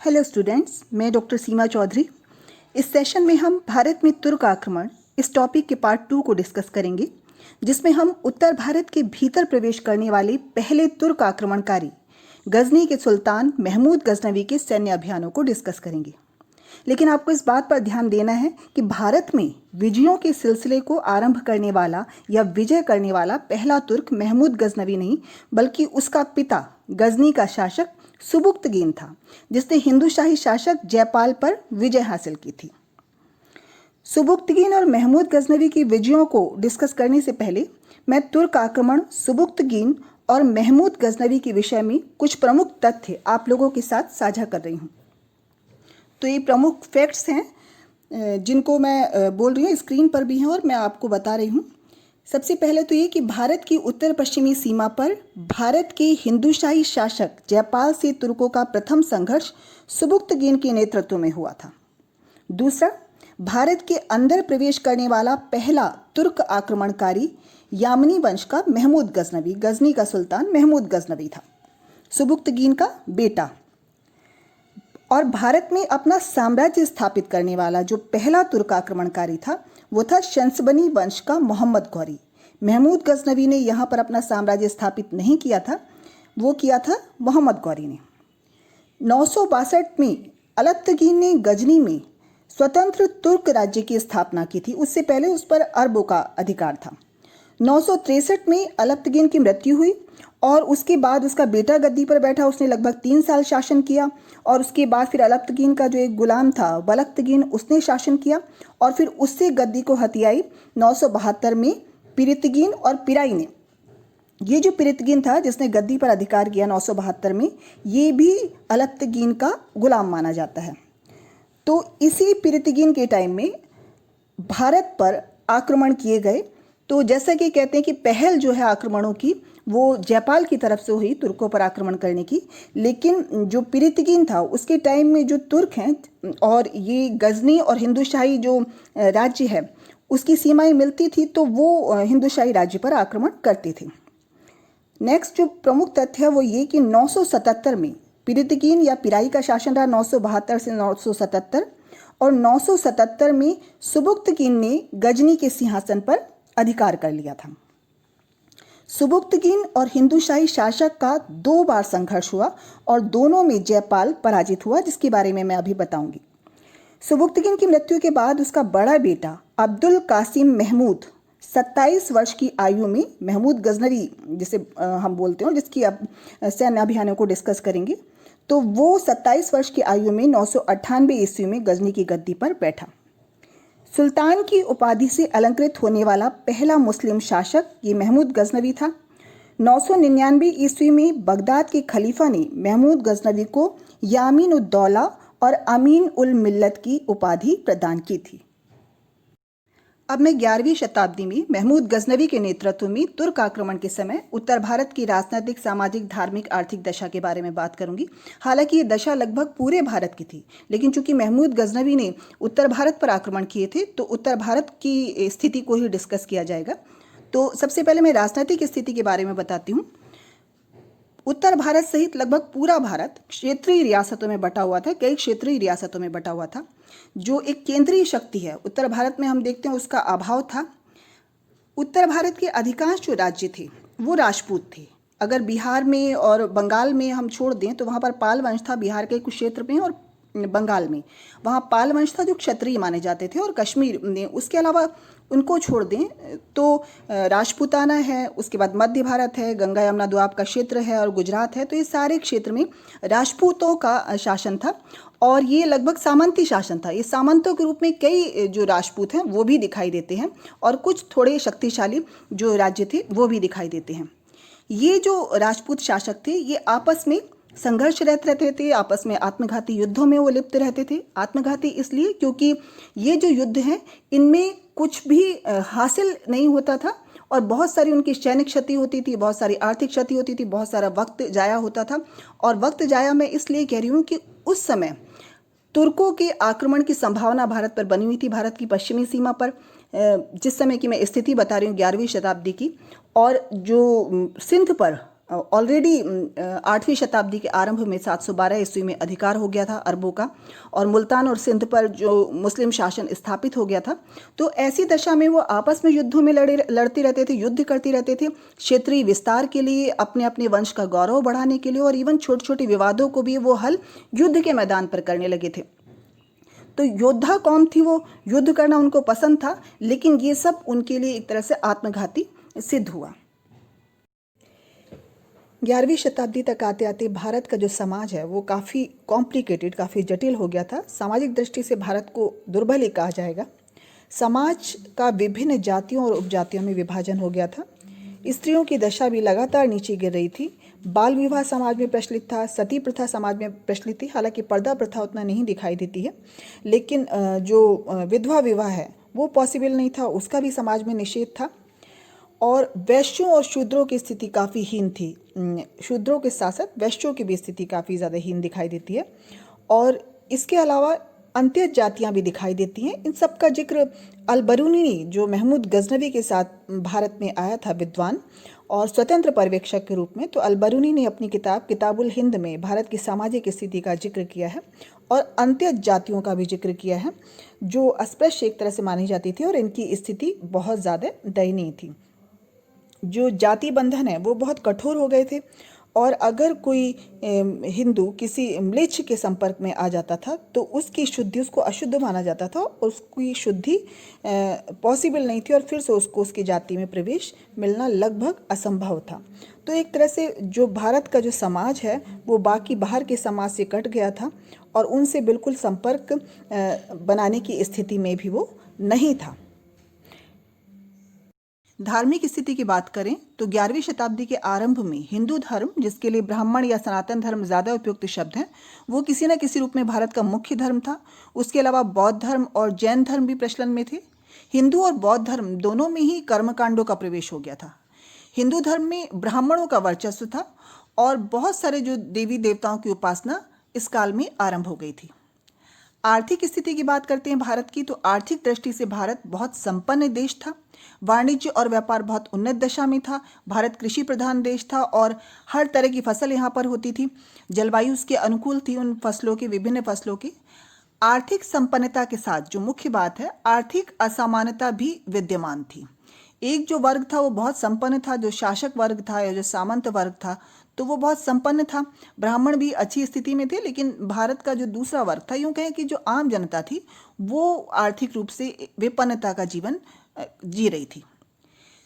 Hello students, मैं doctor सीमा चौधरी। इस session में हम भारत में तुर्क आक्रमण इस टॉपिक के पार्ट 2 को डिस्कस करेंगे, जिसमें हम उत्तर भारत के भीतर प्रवेश करने वाले पहले तुर्क आक्रमणकारी गजनी के सुल्तान महमूद गजनवी के सैन्य अभियानों को डिस्कस करेंगे। लेकिन आपको इस बात पर ध्यान देना है कि भारत में विजयों के सिलसिले को आरंभ करने वाला या विजय करने वाला पहला तुर्क महमूद गजनवी नहीं, बल्कि उसका पिता गजनी का शासक सुबुक्तगीन था, जिसने हिंदू शाही शासक जयपाल पर विजय हासिल की थी। सुबुक्तगीन और महमूद गजनवी की विजयों को डिस्कस करने से पहले मैं तुर्क आक्रमण, सुबुक्तगीन और महमूद गजनवी के विषय में कुछ प्रमुख तथ्य आप लोगों के साथ साझा कर रही हूँ। तो ये प्रमुख फैक्ट्स हैं जिनको मैं बोल रही हूँ, स्क्रीन पर भी हैं और मैं आपको बता रही हूँ। सबसे पहले तो ये कि भारत की उत्तर पश्चिमी सीमा पर भारत के हिंदूशाही शासक जयपाल से तुर्कों का प्रथम संघर्ष सुबुक्तगीन के नेतृत्व में हुआ था। दूसरा, भारत के अंदर प्रवेश करने वाला पहला तुर्क आक्रमणकारी यामनी वंश का महमूद गजनवी, गजनी का सुल्तान महमूद गजनवी था, सुबुक्तगीन का बेटा। और भारत में अपना साम्राज्य स्थापित करने वाला जो पहला तुर्क आक्रमणकारी था वो था शंसबनी वंश का मोहम्मद गौरी। महमूद गजनवी ने यहाँ पर अपना साम्राज्य स्थापित नहीं किया था, वो किया था मोहम्मद गौरी ने। 962 में अलत्तगीन ने गजनी में स्वतंत्र तुर्क राज्य की स्थापना की थी। उससे पहले उस पर अरबों का अधिकार था। 963 में अलत्तगीन की मृत्यु हुई और उसके बाद उसका बेटा गद्दी पर बैठा। उसने लगभग 3 साल शासन किया और उसके बाद फिर अलत्तगीन का जो एक गुलाम था बलख्तगीन, उसने शासन किया और फिर उससे गद्दी को हथियाई 972 में पिरितगीन और पिराई ने। ये जो पिरितगीन था जिसने गद्दी पर अधिकार किया 972 में, ये भी अलत्तगीन का गुलाम माना जाता है। तो इसी पिरितगीन के टाइम में भारत पर आक्रमण किए गए। तो जैसा कि कहते हैं कि पहल जो है आक्रमणों की वो जयपाल की तरफ से हुई तुर्कों पर आक्रमण करने की, लेकिन जो पिरितगीन था उसके टाइम में जो तुर्क हैं और ये गजनी और हिंदूशाही जो राज्य है उसकी सीमाएं मिलती थी, तो वो हिंदूशाही राज्य पर आक्रमण करते थे। नेक्स्ट जो प्रमुख तथ्य है वो ये कि 977 में पिरितगीन या पिराई का शासन रहा, 972 से 977, और 977 में सुबुक्तगीन ने गजनी के सिंहासन पर अधिकार कर लिया था। सुबुक्तगीन और हिंदूशाही शासक का 2 बार संघर्ष हुआ और दोनों में जयपाल पराजित हुआ, जिसके बारे में मैं अभी बताऊंगी। सुबुक्तगीन की मृत्यु के बाद उसका बड़ा बेटा अब्दुल कासिम महमूद 27 वर्ष की आयु में, महमूद गजनवी जिसे हम बोलते हैं, जिसकी अब सैन्य अभियानों को डिस्कस करेंगे, तो वो 27 वर्ष की आयु में 998 ईस्वी में गजनी की गद्दी पर बैठा। सुल्तान की उपाधि से अलंकृत होने वाला पहला मुस्लिम शासक ये महमूद गजनवी था। 999 ईस्वी में बगदाद के खलीफा ने महमूद गजनवी को यामीन उद दौला और अमीन उल मिल्लत की उपाधि प्रदान की थी। अब मैं 11वीं शताब्दी में महमूद गजनवी के नेतृत्व में तुर्क आक्रमण के समय उत्तर भारत की राजनीतिक, सामाजिक, धार्मिक, आर्थिक दशा के बारे में बात करूंगी। हालांकि ये दशा लगभग पूरे भारत की थी, लेकिन चूंकि महमूद गजनवी ने उत्तर भारत पर आक्रमण किए थे तो उत्तर भारत की स्थिति को ही डिस्कस किया जाएगा। तो सबसे पहले मैं राजनीतिक स्थिति के बारे में बताती हूँ। उत्तर भारत सहित लगभग पूरा भारत क्षेत्रीय रियासतों में बटा हुआ था, कई क्षेत्रीय रियासतों में बटा हुआ था। जो एक केंद्रीय शक्ति है उत्तर भारत में हम देखते हैं उसका अभाव था। उत्तर भारत के अधिकांश जो राज्य थे वो राजपूत थे। अगर बिहार में और बंगाल में हम छोड़ दें तो वहाँ पर पाल वंश था, बिहार के कुछ क्षेत्र में, और बंगाल में वहाँ पाल वंश था जो क्षत्रिय माने जाते थे, और कश्मीर में उसके अलावा उनको छोड़ दें तो राजपूताना है, उसके बाद मध्य भारत है, गंगा यमुना दोआब का क्षेत्र है और गुजरात है। तो ये सारे क्षेत्र में राजपूतों का शासन था और ये लगभग सामंती शासन था। ये सामंतों के रूप में कई जो राजपूत हैं वो भी दिखाई देते हैं और कुछ थोड़े शक्तिशाली जो राज्य थे वो भी दिखाई देते हैं। ये जो राजपूत शासक थे ये आपस में संघर्षरत रहते थे, आपस में आत्मघाती युद्धों में वो लिप्त रहते थे। आत्मघाती इसलिए क्योंकि ये जो युद्ध हैं इनमें कुछ भी हासिल नहीं होता था और बहुत सारी उनकी सैनिक क्षति होती थी, बहुत सारी आर्थिक क्षति होती थी, बहुत सारा वक्त जाया होता था। और वक्त जाया मैं इसलिए कह रही हूँ कि उस समय तुर्कों के आक्रमण की संभावना भारत पर बनी हुई थी, भारत की पश्चिमी सीमा पर। जिस समय की मैं स्थिति बता रही हूँ 11वीं शताब्दी की, और जो सिंध पर ऑलरेडी 8वीं शताब्दी के आरंभ में 712 ईस्वी में अधिकार हो गया था अरबों का, और मुल्तान और सिंध पर जो मुस्लिम शासन स्थापित हो गया था। तो ऐसी दशा में वो आपस में युद्धों में लड़ते रहते थे, युद्ध करते रहते थे, क्षेत्रीय विस्तार के लिए, अपने अपने वंश का गौरव बढ़ाने के लिए, और इवन छोटे छोटे विवादों को भी वो हल युद्ध के मैदान पर करने लगे थे। तो योद्धा कौन थी, वो युद्ध करना उनको पसंद था, लेकिन ये सब उनके लिए एक तरह से आत्मघाती सिद्ध हुआ। 11वीं शताब्दी तक आते आते भारत का जो समाज है वो काफ़ी कॉम्प्लिकेटेड, काफ़ी जटिल हो गया था। सामाजिक दृष्टि से भारत को दुर्बल ही कहा जाएगा। समाज का विभिन्न जातियों और उपजातियों में विभाजन हो गया था। स्त्रियों की दशा भी लगातार नीचे गिर रही थी। बाल विवाह समाज में प्रचलित था, सती प्रथा समाज में प्रचलित थी। हालांकि पर्दा प्रथा उतना नहीं दिखाई देती है, लेकिन जो विधवा विवाह है वो पॉसिबल नहीं था, उसका भी समाज में निषेध था। और वैश्यों और शूद्रों की स्थिति काफ़ी हीन थी। शूद्रों के साथ साथ वैश्यों की भी स्थिति काफ़ी ज़्यादा हीन दिखाई देती है। और इसके अलावा अंत्य जातियाँ भी दिखाई देती हैं। इन सब का जिक्र अल-बरूनी, जो महमूद गजनवी के साथ भारत में आया था विद्वान और स्वतंत्र पर्यवेक्षक के रूप में, तो अल-बरूनी ने अपनी किताब किताबुल हिंद में भारत की सामाजिक स्थिति का जिक्र किया है और अंत्य जातियों का भी जिक्र किया है, जो अस्पृश्य एक तरह से मानी जाती थी और इनकी स्थिति बहुत ज़्यादा दयनीय थी। जो जाति बंधन है वो बहुत कठोर हो गए थे, और अगर कोई हिंदू किसी म्लेच्छ के संपर्क में आ जाता था तो उसकी शुद्धि, उसको अशुद्ध माना जाता था, उसकी शुद्धि पॉसिबल नहीं थी, और फिर से उसको उसकी जाति में प्रवेश मिलना लगभग असंभव था। तो एक तरह से जो भारत का जो समाज है वो बाकी बाहर के समाज से कट गया था, और उनसे बिल्कुल संपर्क बनाने की स्थिति में भी वो नहीं था। धार्मिक स्थिति की बात करें तो 11वीं शताब्दी के आरंभ में हिंदू धर्म, जिसके लिए ब्राह्मण या सनातन धर्म ज़्यादा उपयुक्त शब्द हैं, वो किसी न किसी रूप में भारत का मुख्य धर्म था। उसके अलावा बौद्ध धर्म और जैन धर्म भी प्रचलन में थे। हिंदू और बौद्ध धर्म दोनों में ही कर्मकांडों का प्रवेश हो गया था। हिंदू धर्म में ब्राह्मणों का वर्चस्व था और बहुत सारे जो देवी देवताओं की उपासना इस काल में आरंभ हो गई थी। आर्थिक स्थिति की बात करते हैं भारत की, तो आर्थिक दृष्टि से भारत बहुत संपन्न देश था। वाणिज्य और व्यापार बहुत उन्नत दशा में था। भारत कृषि प्रधान देश था और हर तरह की फसल यहाँ पर होती थी। जलवायु उसके अनुकूल थी, उन फसलों की, विभिन्न फसलों की। आर्थिक संपन्नता के साथ जो मुख्य बात है, आर्थिक असमानता भी विद्यमान थी। एक जो वर्ग था वो बहुत संपन्न था, जो शासक वर्ग था या जो सामंत वर्ग था, तो वो बहुत संपन्न था। ब्राह्मण भी अच्छी स्थिति में थे, लेकिन भारत का जो दूसरा वर्ग था, यूँ कहें कि जो आम जनता थी, वो आर्थिक रूप से विपन्नता का जीवन जी रही थी।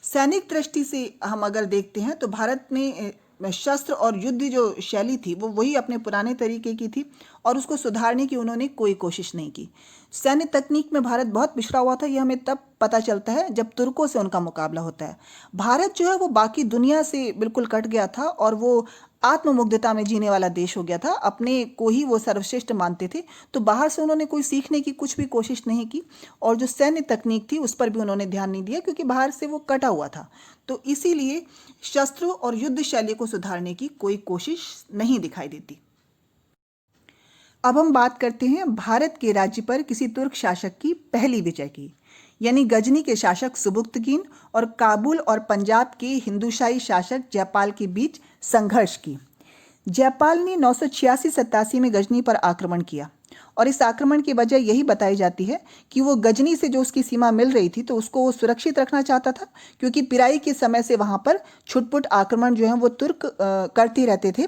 सैनिक दृष्टि से हम अगर देखते हैं तो भारत में शस्त्र और युद्ध जो शैली थी वो वही अपने पुराने तरीके की थी, और उसको सुधारने की उन्होंने कोई कोशिश नहीं की। सैन्य तकनीक में भारत बहुत पिछड़ा हुआ था, यह हमें तब पता चलता है जब तुर्कों से उनका मुकाबला होता है। भारत जो है वो बाकी दुनिया से बिल्कुल कट गया था और वो आत्ममुग्धता में जीने वाला देश हो गया था। अपने को ही वो सर्वश्रेष्ठ मानते थे, तो बाहर से उन्होंने कोई सीखने की कुछ भी कोशिश नहीं की, और जो सैन्य तकनीक थी उस पर भी उन्होंने ध्यान नहीं दिया, क्योंकि बाहर से वो कटा हुआ था। तो इसीलिए शस्त्रों और युद्ध शैली को सुधारने की कोई कोशिश नहीं दिखाई देती। अब हम बात करते हैं भारत के राज्य पर किसी तुर्क शासक की पहली विजय की, यानी गजनी के शासक सुबुक्तगीन और काबुल और पंजाब के हिंदूशाही शासक जयपाल के बीच संघर्ष की। जयपाल ने 986-87 में गजनी पर आक्रमण किया, और इस आक्रमण की वजह यही बताई जाती है कि वो गजनी से जो उसकी सीमा मिल रही थी तो उसको वो सुरक्षित रखना चाहता था, क्योंकि पिराई के समय से वहाँ पर छुटपुट आक्रमण जो है वो तुर्क करते रहते थे,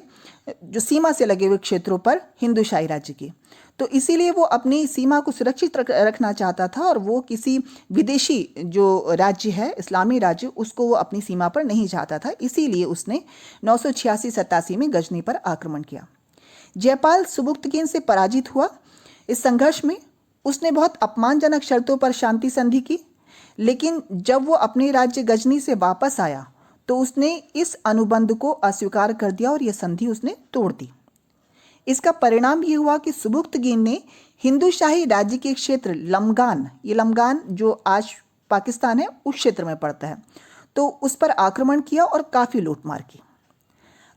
जो सीमा से लगे हुए क्षेत्रों पर हिंदूशाही राज्य की। तो इसीलिए वो अपनी सीमा को सुरक्षित रखना चाहता था, और वो किसी विदेशी जो राज्य है, इस्लामी राज्य, उसको वो अपनी सीमा पर नहीं चाहता था। इसीलिए उसने 986-87 में गजनी पर आक्रमण किया। जयपाल सुबुक्तगीन से पराजित हुआ। इस संघर्ष में उसने बहुत अपमानजनक शर्तों पर शांति संधि की, लेकिन जब वो अपने राज्य गजनी से वापस आया तो उसने इस अनुबंध को अस्वीकार कर दिया और यह संधि उसने तोड़ दी। इसका परिणाम ये हुआ कि सुबुक्तगीन ने हिंदूशाही राज्य के क्षेत्र लमगान, ये लमगान जो आज पाकिस्तान है उस क्षेत्र में पड़ता है, तो उस पर आक्रमण किया और काफ़ी लूटमार की।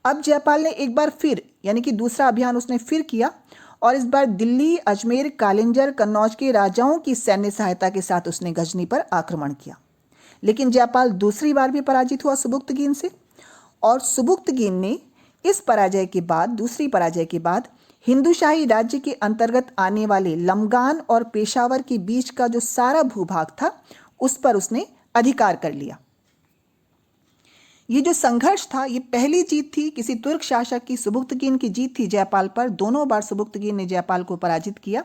अब जयपाल ने एक बार फिर, यानी कि दूसरा अभियान उसने फिर किया, और इस बार दिल्ली, अजमेर, कालिंजर, कन्नौज के राजाओं की सैन्य सहायता के साथ उसने गजनी पर आक्रमण किया। लेकिन जयपाल दूसरी बार भी पराजित हुआ सुबुक्तगीन से, और सुबुक्तगीन ने इस पराजय के बाद, दूसरी पराजय के बाद, हिंदूशाही राज्य के अंतर्गत आने वाले लमगान और पेशावर के बीच का जो सारा भूभाग था उस पर उसने अधिकार कर लिया। ये जो संघर्ष था, ये पहली जीत थी किसी तुर्क शासक की, सुबुक्तगीन की जीत थी जयपाल पर। दोनों बार सुबुक्तगीन ने जयपाल को पराजित किया।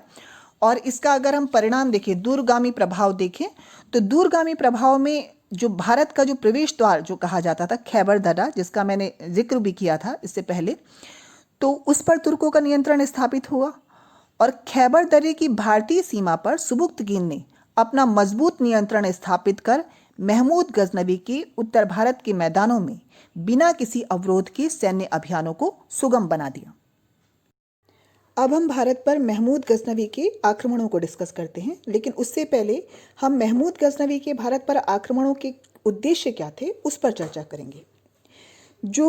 और इसका अगर हम परिणाम देखें, दूरगामी प्रभाव देखें, तो दूरगामी प्रभाव में जो भारत का जो प्रवेश द्वार जो कहा जाता था खैबर दर्रा, जिसका मैंने जिक्र भी किया था इससे पहले, तो उस पर तुर्कों का नियंत्रण स्थापित हुआ। और खैबर दर्रे की भारतीय सीमा पर सुबुक्तगीन ने अपना मजबूत नियंत्रण स्थापित कर महमूद गजनवी के उत्तर भारत के मैदानों में बिना किसी अवरोध के सैन्य अभियानों को सुगम बना दिया। अब हम भारत पर महमूद गजनवी के आक्रमणों को डिस्कस करते हैं, लेकिन उससे पहले हम महमूद गजनवी के भारत पर आक्रमणों के उद्देश्य क्या थे उस पर चर्चा करेंगे। जो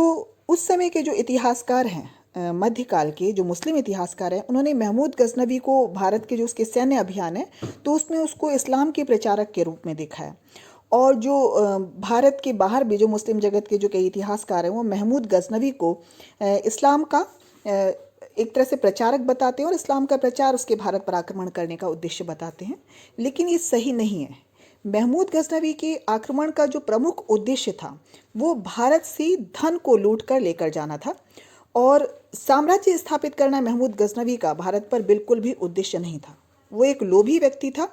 उस समय के जो इतिहासकार हैं, मध्यकाल के जो मुस्लिम इतिहासकार हैं, उन्होंने महमूद गजनवी को भारत के जो उसके सैन्य अभियान है तो उसमें उसको इस्लाम के प्रचारक के रूप में देखा है। और जो भारत के बाहर भी जो मुस्लिम जगत के जो कई इतिहासकार हैं वो महमूद गजनवी को इस्लाम का एक तरह से प्रचारक बताते हैं और इस्लाम का प्रचार उसके भारत पर आक्रमण करने का उद्देश्य बताते हैं, लेकिन ये सही नहीं है। महमूद गजनवी के आक्रमण का जो प्रमुख उद्देश्य था वो भारत से धन को लूट कर लेकर जाना था और साम्राज्य स्थापित करना महमूद गजनवी का भारत पर बिल्कुल भी उद्देश्य नहीं था। वो एक लोभी व्यक्ति था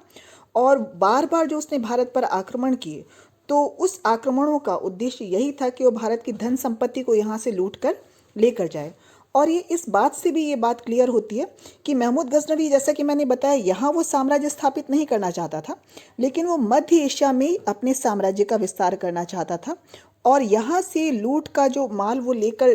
और बार बार जो उसने भारत पर आक्रमण किए तो उस आक्रमणों का उद्देश्य यही था कि वो भारत की धन संपत्ति को यहाँ से लूट कर लेकर जाए। और ये इस बात से भी ये बात क्लियर होती है कि महमूद गजनवी, जैसा कि मैंने बताया, यहाँ वो साम्राज्य स्थापित नहीं करना चाहता था, लेकिन वो मध्य एशिया में अपने साम्राज्य का विस्तार करना चाहता था। और यहाँ से लूट का जो माल वो लेकर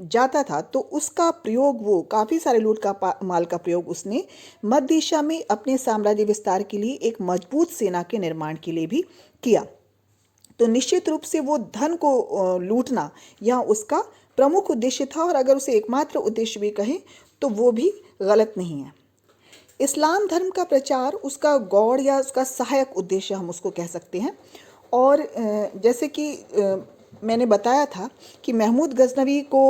जाता था तो उसका प्रयोग, वो काफ़ी सारे लूट का माल का प्रयोग उसने मध्य एशिया में अपने साम्राज्य विस्तार के लिए, एक मजबूत सेना के निर्माण के लिए भी किया। तो निश्चित रूप से वो धन को लूटना यहाँ उसका प्रमुख उद्देश्य था, और अगर उसे एकमात्र उद्देश्य भी कहें तो वो भी गलत नहीं है। इस्लाम धर्म का प्रचार उसका गौड़ या उसका सहायक उद्देश्य हम उसको कह सकते हैं। और जैसे कि मैंने बताया था कि महमूद गजनवी को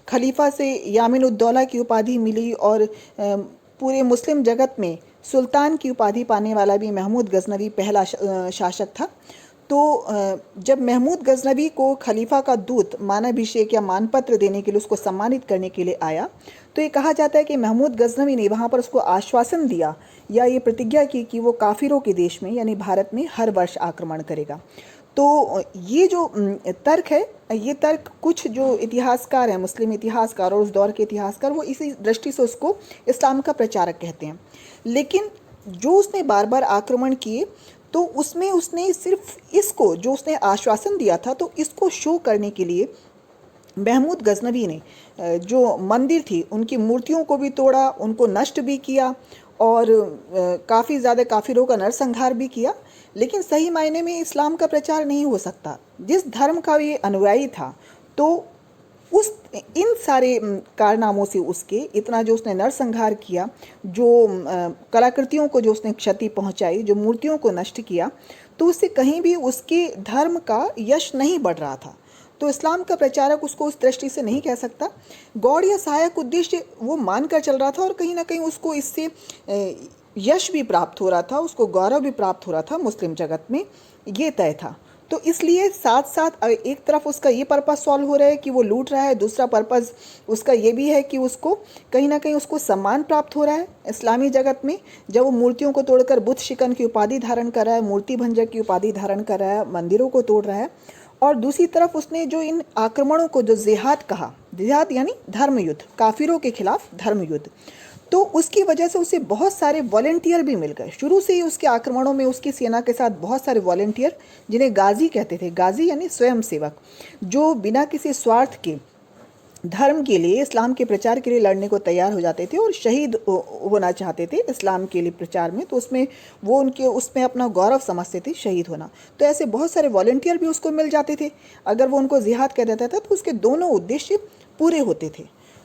खलीफा से यामिन उद्दौला की उपाधि मिली और पूरे मुस्लिम जगत में सुल्तान की उपाधि पाने वाला भी महमूद गजनवी पहला शासक था। तो जब महमूद गजनवी को खलीफा का दूत मानाभिषेक या मानपत्र देने के लिए, उसको सम्मानित करने के लिए आया, तो ये कहा जाता है कि महमूद गजनवी ने वहाँ पर उसको आश्वासन दिया या ये प्रतिज्ञा की कि वो काफिरों के देश में यानी भारत में हर वर्ष आक्रमण करेगा। तो ये जो तर्क है, ये तर्क कुछ जो इतिहासकार हैं, मुस्लिम इतिहासकार और उस दौर के इतिहासकार, वो इसी दृष्टि से उसको इस्लाम का प्रचारक कहते हैं। लेकिन जो उसने बार बार आक्रमण किए तो उसमें उसने सिर्फ इसको, जो उसने आश्वासन दिया था, तो इसको शो करने के लिए महमूद गजनवी ने जो मंदिर थी उनकी मूर्तियों को भी तोड़ा, उनको नष्ट भी किया और काफ़ी ज़्यादा काफिरों का नरसंहार भी किया। लेकिन सही मायने में इस्लाम का प्रचार नहीं हो सकता। जिस धर्म का ये अनुयायी था तो उस इन सारे कारनामों से उसके इतना जो उसने नरसंहार किया, जो कलाकृतियों को जो उसने क्षति पहुंचाई, जो मूर्तियों को नष्ट किया, तो उससे कहीं भी उसके धर्म का यश नहीं बढ़ रहा था। तो इस्लाम का प्रचारक उसको उस दृष्टि से नहीं कह सकता। गौड़ या सहायक उद्देश्य वो मानकर चल रहा था और कहीं ना कहीं उसको इससे यश भी प्राप्त हो रहा था, उसको गौरव भी प्राप्त हो रहा था मुस्लिम जगत में, ये तय था। तो इसलिए साथ साथ एक तरफ उसका ये पर्पस सॉल्व हो रहा है कि वो लूट रहा है, दूसरा पर्पस उसका ये भी है कि उसको कहीं ना कहीं उसको सम्मान प्राप्त हो रहा है इस्लामी जगत में, जब वो मूर्तियों को तोड़कर बुत शिकन की उपाधि धारण कर रहा है, मूर्ति भंजक की उपाधि धारण कर रहा है, मंदिरों को तोड़ रहा है। और दूसरी तरफ उसने जो इन आक्रमणों को जो जिहाद कहा, जिहाद यानी धर्म युद्ध, काफिरों के खिलाफ धर्म युद्ध, तो उसकी वजह से उसे बहुत सारे वॉलेंटियर भी मिल गए। शुरू से ही उसके आक्रमणों में उसकी सेना के साथ बहुत सारे वॉलेंटियर, जिन्हें गाजी कहते थे, गाजी यानी स्वयं सेवक, जो बिना किसी स्वार्थ के धर्म के लिए, इस्लाम के प्रचार के लिए लड़ने को तैयार हो जाते थे और शहीद होना चाहते थे इस्लाम के लिए प्रचार में। तो उसमें वो उनके उसमें अपना गौरव समझते थे शहीद होना। तो ऐसे बहुत सारे वॉलेंटियर भी उसको मिल जाते थे। अगर वो उनको जिहाद कह देता था तो उसके दोनों उद्देश्य पूरे होते थे।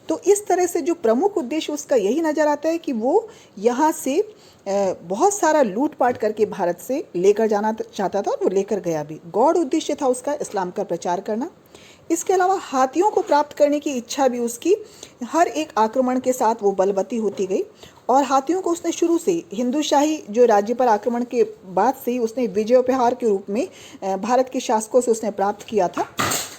तो इस तरह से जो प्रमुख उद्देश्य उसका यही नज़र आता है कि वो यहाँ से बहुत सारा लूटपाट करके भारत से लेकर जाना चाहता था और वो लेकर गया भी। गौड़ उद्देश्य था उसका इस्लाम का प्रचार करना। इसके अलावा हाथियों को प्राप्त करने की इच्छा भी उसकी हर एक आक्रमण के साथ वो बलवती होती गई, और हाथियों को उसने शुरू से हिंदूशाही जो राज्य पर आक्रमण के बाद से ही उसने विजयोपहार के रूप में भारत के शासकों से उसने प्राप्त किया था।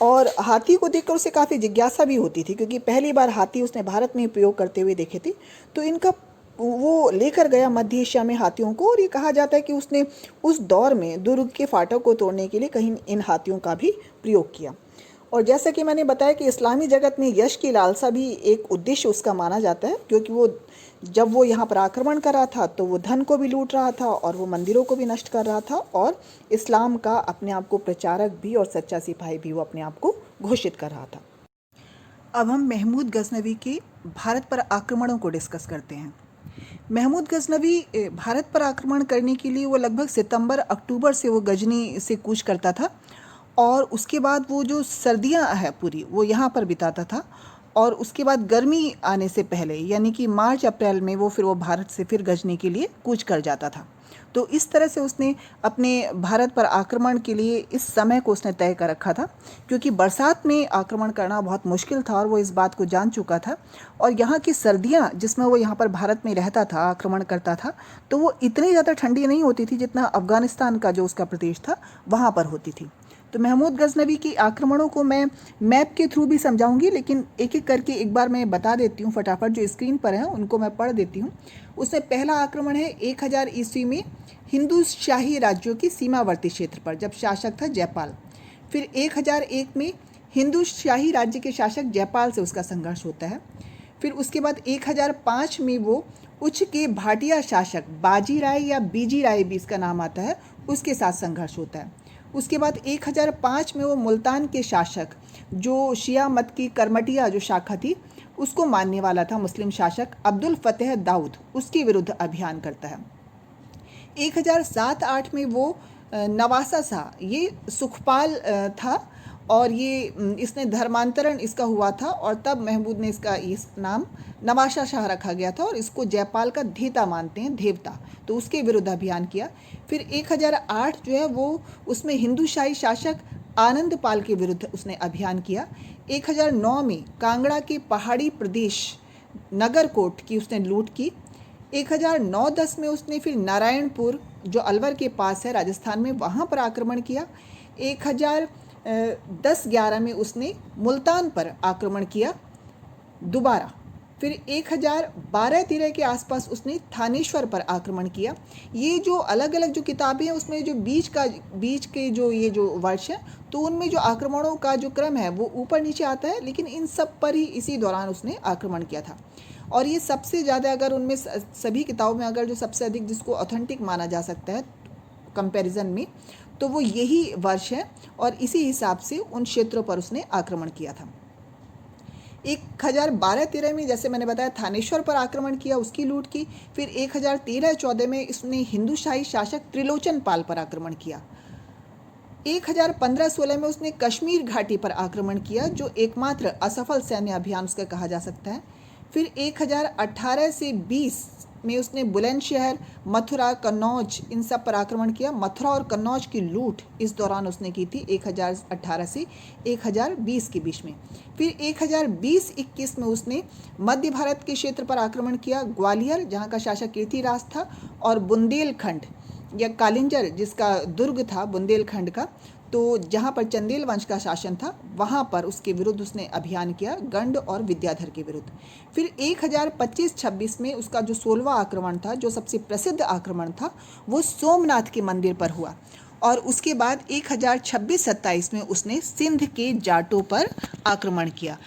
और हाथी को देखकर उसे काफ़ी जिज्ञासा भी होती थी, क्योंकि पहली बार हाथी उसने भारत में प्रयोग करते हुए देखे थे। तो इनका वो लेकर गया मध्य एशिया में हाथियों को, और ये कहा जाता है कि उसने उस दौर में दुर्ग के फाटक को तोड़ने के लिए कहीं इन हाथियों का भी प्रयोग किया। और जैसा कि मैंने बताया कि इस्लामी जगत में यश की लालसा भी एक उद्देश्य उसका माना जाता है, क्योंकि वो जब वो यहाँ पर आक्रमण कर रहा था तो वो धन को भी लूट रहा था और वो मंदिरों को भी नष्ट कर रहा था, और इस्लाम का अपने आप को प्रचारक भी और सच्चा सिपाही भी वो अपने आप को घोषित कर रहा था। अब हम महमूद गजनवी के भारत पर आक्रमणों को डिस्कस करते हैं। महमूद गजनवी भारत पर आक्रमण करने के लिए वो लगभग सितंबर अक्टूबर से वो गजनी से कूच करता था, और उसके बाद वो जो सर्दियां है पूरी वो यहाँ पर बिताता था, और उसके बाद गर्मी आने से पहले यानी कि मार्च अप्रैल में वो भारत से फिर गजनी के लिए कूच कर जाता था। तो इस तरह से उसने अपने भारत पर आक्रमण के लिए इस समय को उसने तय कर रखा था, क्योंकि बरसात में आक्रमण करना बहुत मुश्किल था और वो इस बात को जान चुका था। और यहाँ की सर्दियाँ जिसमें वो यहाँ पर भारत में रहता था, आक्रमण करता था, तो वो इतनी ज़्यादा ठंडी नहीं होती थी जितना अफ़गानिस्तान का जो उसका प्रदेश था वहाँ पर होती थी। तो महमूद गजनवी की आक्रमणों को मैं मैप के थ्रू भी समझाऊंगी, लेकिन एक एक करके एक बार मैं बता देती हूँ फटाफट, जो स्क्रीन पर है उनको मैं पढ़ देती हूँ। उसमें पहला आक्रमण है 1000 ईस्वी में हिंदू शाही राज्यों की सीमावर्ती क्षेत्र पर, जब शासक था जयपाल। फिर 1001 में हिंदू शाही राज्य के शासक जयपाल से उसका संघर्ष होता है। फिर उसके बाद 1005 में वो उच्च के भाटिया शासक बाजी राय या बीजी राय भी इसका नाम आता है, उसके साथ संघर्ष होता है। उसके बाद 1005 में वो मुल्तान के शासक जो शिया मत की करमटिया जो शाखा थी उसको मानने वाला था मुस्लिम शासक अब्दुल फतेह दाऊद, उसके विरुद्ध अभियान करता है। 1007-8 में वो नवासा शाह, ये सुखपाल था, और ये इसने धर्मांतरण इसका हुआ था, और तब महमूद ने इसका इस नाम नवासा शाह रखा गया था, और इसको जयपाल का धेता मानते हैं, देवता, तो उसके विरुद्ध अभियान किया। फिर 1008 जो है वो उसमें हिंदू शाही शासक आनंद पाल के विरुद्ध उसने अभियान किया। 1009 में कांगड़ा के पहाड़ी प्रदेश नगरकोट की उसने लूट की। 1009-10 में उसने फिर नारायणपुर जो अलवर के पास है राजस्थान में, वहाँ पर आक्रमण किया। 1010-11 में उसने मुल्तान पर आक्रमण किया दोबारा। फिर 1012-13 के आसपास उसने थानेश्वर पर आक्रमण किया। ये जो अलग अलग जो किताबें हैं उसमें जो बीच के जो ये जो वर्ष हैं, तो उनमें जो आक्रमणों का जो क्रम है वो ऊपर नीचे आता है, लेकिन इन सब पर ही इसी दौरान उसने आक्रमण किया था। और ये सबसे ज़्यादा, अगर उनमें सभी किताबों में अगर जो सबसे अधिक जिसको ऑथेंटिक माना जा सकता है कंपैरिजन में, तो वो यही वर्ष है, और इसी हिसाब से उन क्षेत्रों पर उसने आक्रमण किया था। 1012-13 में जैसे मैंने बताया थानेश्वर पर आक्रमण किया, उसकी लूट की। फिर 1013-14 में इसने हिंदू शाही शासक त्रिलोचन पाल पर आक्रमण किया। 1015-16 में उसने कश्मीर घाटी पर आक्रमण किया, जो एकमात्र असफल सैन्य अभियान उसका कहा जा सकता है। फिर 1018 से 20 में उसने बुलंदशहर, मथुरा, कन्नौज इन सब पर आक्रमण किया। मथुरा और कन्नौज की लूट इस दौरान उसने की थी 1018 से 1020 के बीच में। फिर 1020-21 में उसने मध्य भारत के क्षेत्र पर आक्रमण किया। ग्वालियर जहाँ का शासक कीर्तिराज था, और बुंदेलखंड या कालिंजर जिसका दुर्ग था बुंदेलखंड का, तो जहाँ पर चंदेल वंश का शासन था वहाँ पर उसके विरुद्ध उसने अभियान किया, गंड और विद्याधर के विरुद्ध। फिर 1025-26 में उसका जो 16वां आक्रमण था, जो सबसे प्रसिद्ध आक्रमण था, वो सोमनाथ के मंदिर पर हुआ। और उसके बाद 1026-27 में उसने सिंध के जाटों पर आक्रमण किया।